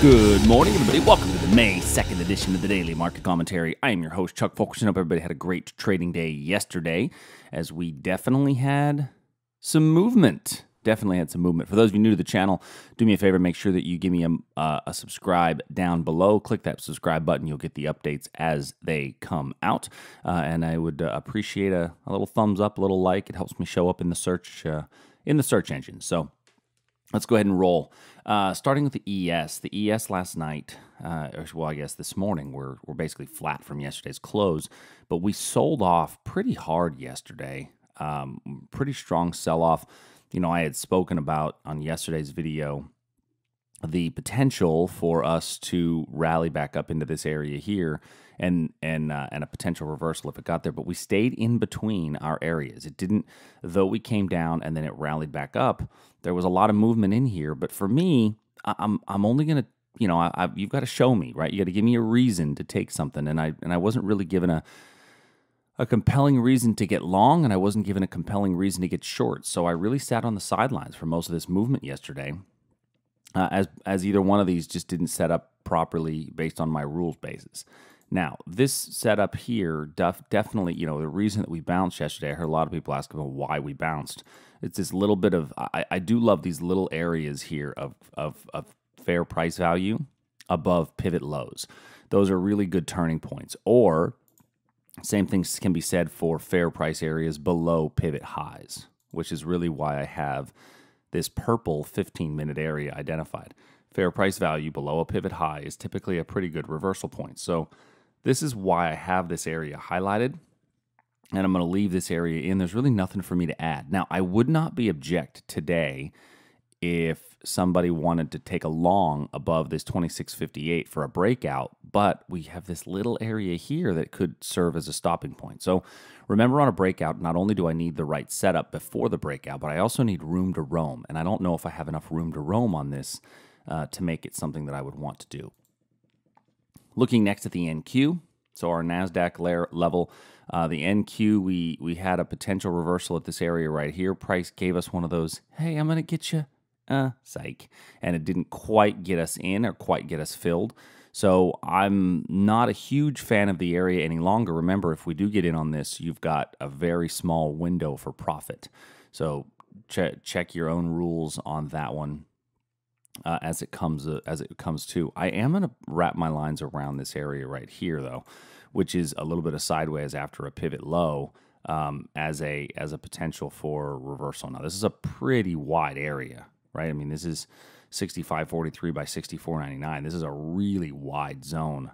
Good morning, everybody. Welcome to the May 2nd edition of the Daily Market Commentary. I am your host, Chuck Fulkerson. Hope everybody had a great trading day yesterday, as we definitely had some movement. For those of you new to the channel, do me a favor, make sure that you give me a subscribe down below. Click that subscribe button. You'll get the updates as they come out. And I would appreciate a little thumbs up, a little like. It helps me show up in the search engine. So let's go ahead and roll. Starting with the ES. The ES last night, well, I guess this morning, we're basically flat from yesterday's close, but we sold off pretty hard yesterday. Pretty strong sell-off. You know, I had spoken about on yesterday's video the potential for us to rally back up into this area here and a potential reversal if it got there, but we stayed in between our areas. It didn't, though we came down and then it rallied back up, there was a lot of movement in here, but for me, I'm only going to, you know, you've got to show me, right? You got to give me a reason to take something, and I wasn't really given a compelling reason to get long, and I wasn't given a compelling reason to get short. So I really sat on the sidelines for most of this movement yesterday, as either one of these just didn't set up properly based on my rules basis. Now, this setup here, definitely, you know, the reason that we bounced yesterday, I heard a lot of people ask about why we bounced. It's this little bit of, I do love these little areas here of fair price value above pivot lows. Those are really good turning points. Or same things can be said for fair price areas below pivot highs, which is really why I have this purple 15-minute area identified. Fair price value below a pivot high is typically a pretty good reversal point. So this is why I have this area highlighted, and I'm going to leave this area in. There's really nothing for me to add. Now, I would not be object today if somebody wanted to take a long above this 2658 for a breakout, but we have this little area here that could serve as a stopping point. So remember, on a breakout, not only do I need the right setup before the breakout, but I also need room to roam, and I don't know if I have enough room to roam on this to make it something that I would want to do. Looking next at the NQ, so our Nasdaq level, the NQ, we had a potential reversal at this area right here. Price gave us one of those, hey, I'm going to get you, psych. And it didn't quite get us in or quite get us filled. So I'm not a huge fan of the area any longer. Remember, if we do get in on this, you've got a very small window for profit. So check your own rules on that one. As it comes to. I am going to wrap my lines around this area right here, though, which is a little bit of sideways after a pivot low, as a potential for reversal. Now, this is a pretty wide area, right? I mean, this is 65.43 by 64.99. This is a really wide zone.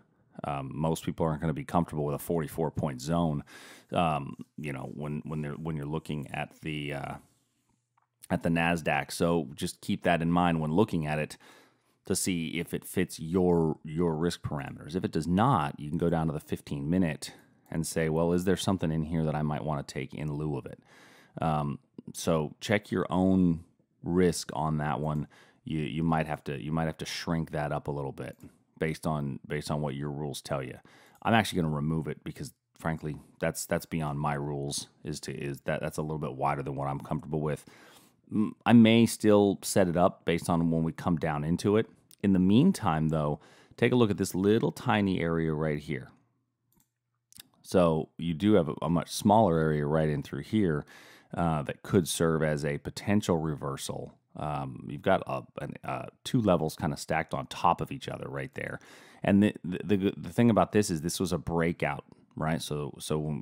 Most people aren't going to be comfortable with a 44-point zone. You know, when you're looking at the Nasdaq. So just keep that in mind when looking at it to see if it fits your risk parameters. If it does not, you can go down to the 15-minute and say, well, is there something in here that I might want to take in lieu of it? So check your own risk on that one. You might have to shrink that up a little bit based on what your rules tell you. I'm actually going to remove it because, frankly, that's beyond my rules. That's a little bit wider than what I'm comfortable with. I may still set it up based on when we come down into it. In the meantime, though, take a look at this little tiny area right here. So you do have a much smaller area right in through here that could serve as a potential reversal. You've got two levels kind of stacked on top of each other right there. And the thing about this is this was a breakout, right? So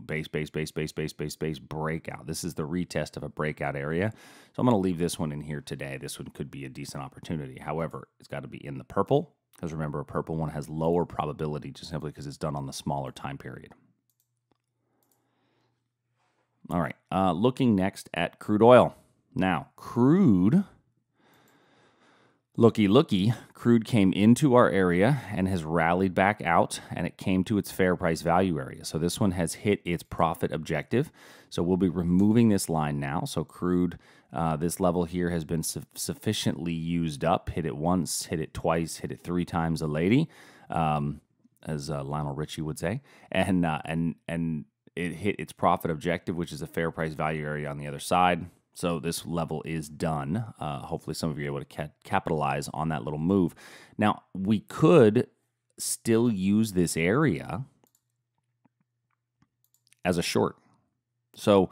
base, breakout. This is the retest of a breakout area. So I'm going to leave this one in here today. This one could be a decent opportunity. However, it's got to be in the purple, because remember, a purple one has lower probability just simply because it's done on the smaller time period. All right, looking next at crude oil. Now, crude, looky, crude came into our area and has rallied back out, and it came to its fair price value area. So this one has hit its profit objective. So we'll be removing this line now. So crude, this level here has been sufficiently used up. Hit it once, hit it twice, hit it 3 times a lady, as Lionel Richie would say. And it hit its profit objective, which is a fair price value area on the other side. So this level is done. Hopefully some of you are able to capitalize on that little move. Now, we could still use this area as a short. So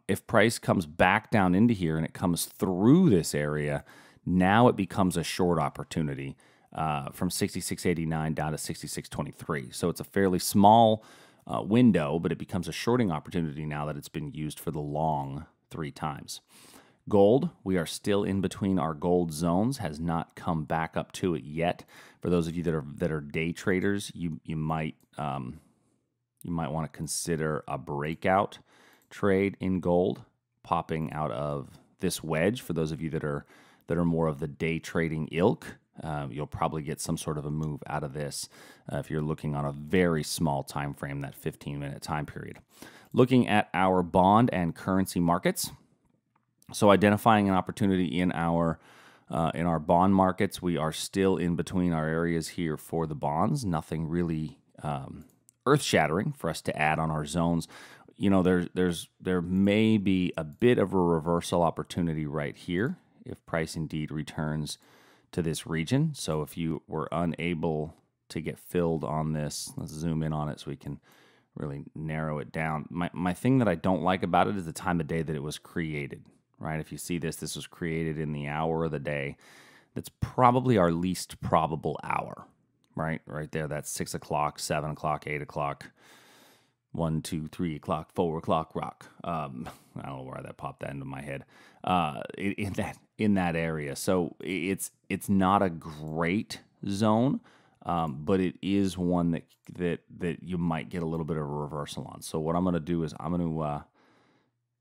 if price comes back down into here and it comes through this area, now it becomes a short opportunity from 66.89 down to 66.23. So it's a fairly small window, but it becomes a shorting opportunity now that it's been used for the long 3 times. Gold, we are still in between our gold zones, has not come back up to it yet. For those of you that are day traders, you might want to consider a breakout trade in gold popping out of this wedge. For those of you that are more of the day trading ilk, you'll probably get some sort of a move out of this if you're looking on a very small time frame, that 15-minute time period. Looking at our bond and currency markets, so identifying an opportunity in our bond markets, we are still in between our areas here for the bonds. Nothing really earth-shattering for us to add on our zones. You know, there may be a bit of a reversal opportunity right here if price indeed returns to this region. So if you were unable to get filled on this, let's zoom in on it so we can really narrow it down. My thing that I don't like about it is the time of day that it was created, right? If you see this was created in the hour of the day. That's probably our least probable hour, right? Right there, that's 6 o'clock, 7 o'clock, 8 o'clock, 1, 2, 3 o'clock, 4 o'clock rock. I don't know why that popped that into my head. In that area, so it's not a great zone, but it is one that you might get a little bit of a reversal on. So what I'm going to do is I'm going to,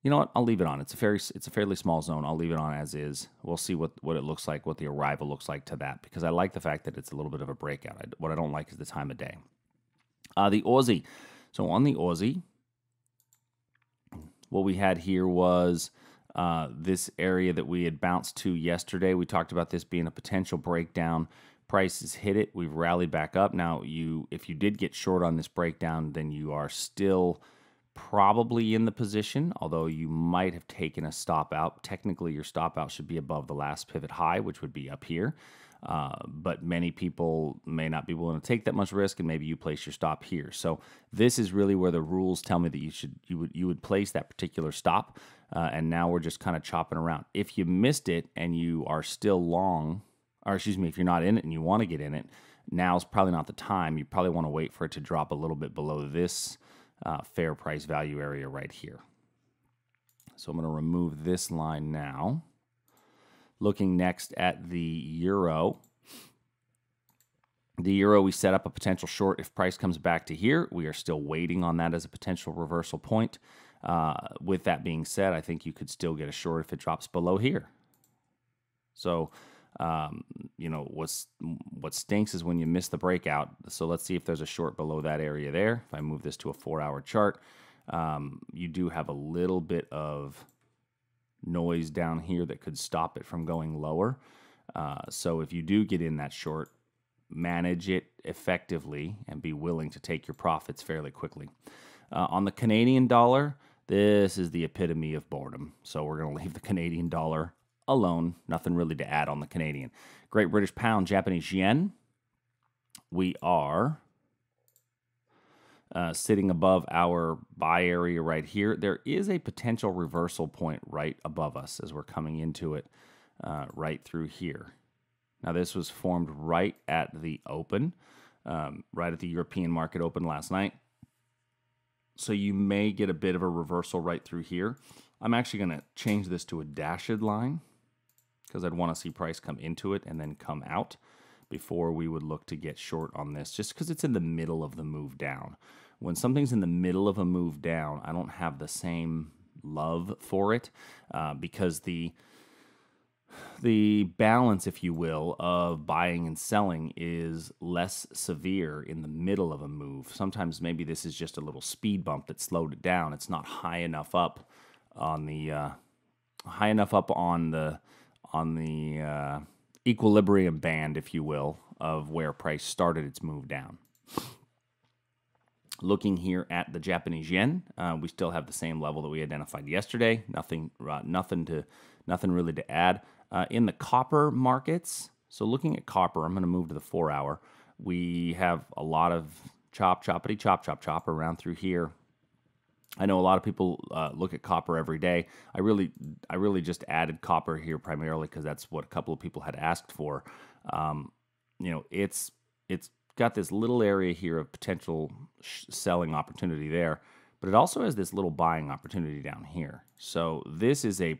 you know what? I'll leave it on. It's a fairly small zone. I'll leave it on as is. We'll see what it looks like, what the arrival looks like to that, because I like the fact that it's a little bit of a breakout. What I don't like is the time of day. The Aussie. So on the Aussie, what we had here was this area that we had bounced to yesterday. We talked about this being a potential breakdown. Prices hit it. We've rallied back up. Now, if you did get short on this breakdown, then you are still probably in the position, although you might have taken a stop out. Technically, your stop out should be above the last pivot high, which would be up here. But many people may not be willing to take that much risk, and maybe you place your stop here. So this is really where the rules tell me that you would place that particular stop. And now we're just kind of chopping around. If you missed it and you are still long, or excuse me, if you're not in it and you want to get in it, now's probably not the time. You probably want to wait for it to drop a little bit below this fair price value area right here. So I'm going to remove this line now. Looking next at the euro. The euro, we set up a potential short if price comes back to here. We are still waiting on that as a potential reversal point. With that being said, I think you could still get a short if it drops below here. So, you know, what stinks is when you miss the breakout. So let's see if there's a short below that area there. If I move this to a 4-hour chart, you do have a little bit of noise down here that could stop it from going lower. So if you do get in that short, manage it effectively and be willing to take your profits fairly quickly. On the Canadian dollar, this is the epitome of boredom. So we're going to leave the Canadian dollar alone. Nothing really to add on the Canadian. Great British Pound, Japanese Yen. We are sitting above our buy area right here. There is a potential reversal point right above us as we're coming into it right through here. Now this was formed right at the open, right at the European market open last night. So you may get a bit of a reversal right through here. I'm actually going to change this to a dashed line because I'd want to see price come into it and then come out before we would look to get short on this, just because it's in the middle of the move down. When something's in the middle of a move down, I don't have the same love for it because the balance, if you will, of buying and selling is less severe in the middle of a move. Sometimes maybe this is just a little speed bump that slowed it down. It's not high enough up on the equilibrium band, if you will, of where price started its move down. Looking here at the Japanese yen, we still have the same level that we identified yesterday. Nothing really to add. In the copper markets, so looking at copper, I'm going to move to the 4-hour. We have a lot of chop around through here. I know a lot of people look at copper every day. I really just added copper here primarily because that's what a couple of people had asked for. It's got this little area here of potential selling opportunity there, but it also has this little buying opportunity down here. So this is a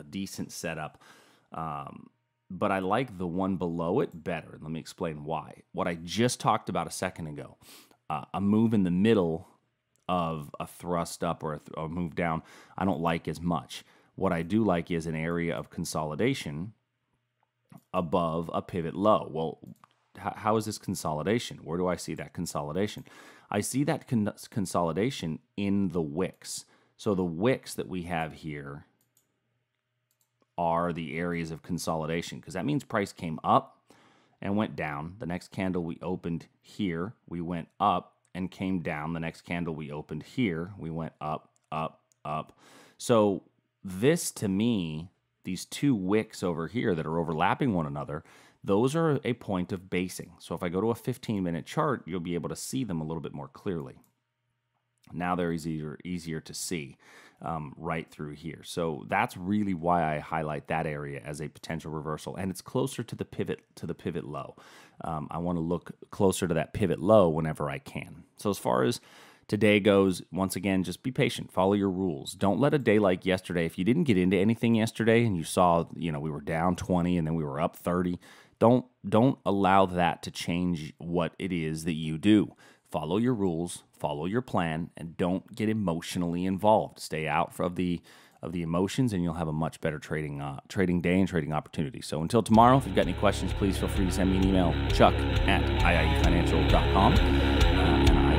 decent setup, but I like the one below it better. Let me explain why. What I just talked about a second ago, a move in the middle of a thrust up or a move down, I don't like as much. What I do like is an area of consolidation above a pivot low. Well, how is this consolidation? Where do I see that consolidation? I see that consolidation in the wicks. So the wicks that we have here are the areas of consolidation, because that means price came up and went down. The next candle we opened here, we went up and came down. The next candle we opened here, we went up, up, up. So this, to me, these two wicks over here that are overlapping one another, those are a point of basing. So if I go to a 15-minute chart, you'll be able to see them a little bit more clearly. Now they're easier to see right through here. So that's really why I highlight that area as a potential reversal, and it's closer to the pivot low. I want to look closer to that pivot low whenever I can. So as far as today goes, once again, just be patient. Follow your rules. Don't let a day like yesterday, if you didn't get into anything yesterday and you saw, we were down 20 and then we were up 30, don't allow that to change what it is that you do. Follow your rules, follow your plan, and don't get emotionally involved. Stay out of the emotions, and you'll have a much better trading day and trading opportunity. So until tomorrow, if you've got any questions, please feel free to send me an email, chuck@iiefinancial.com.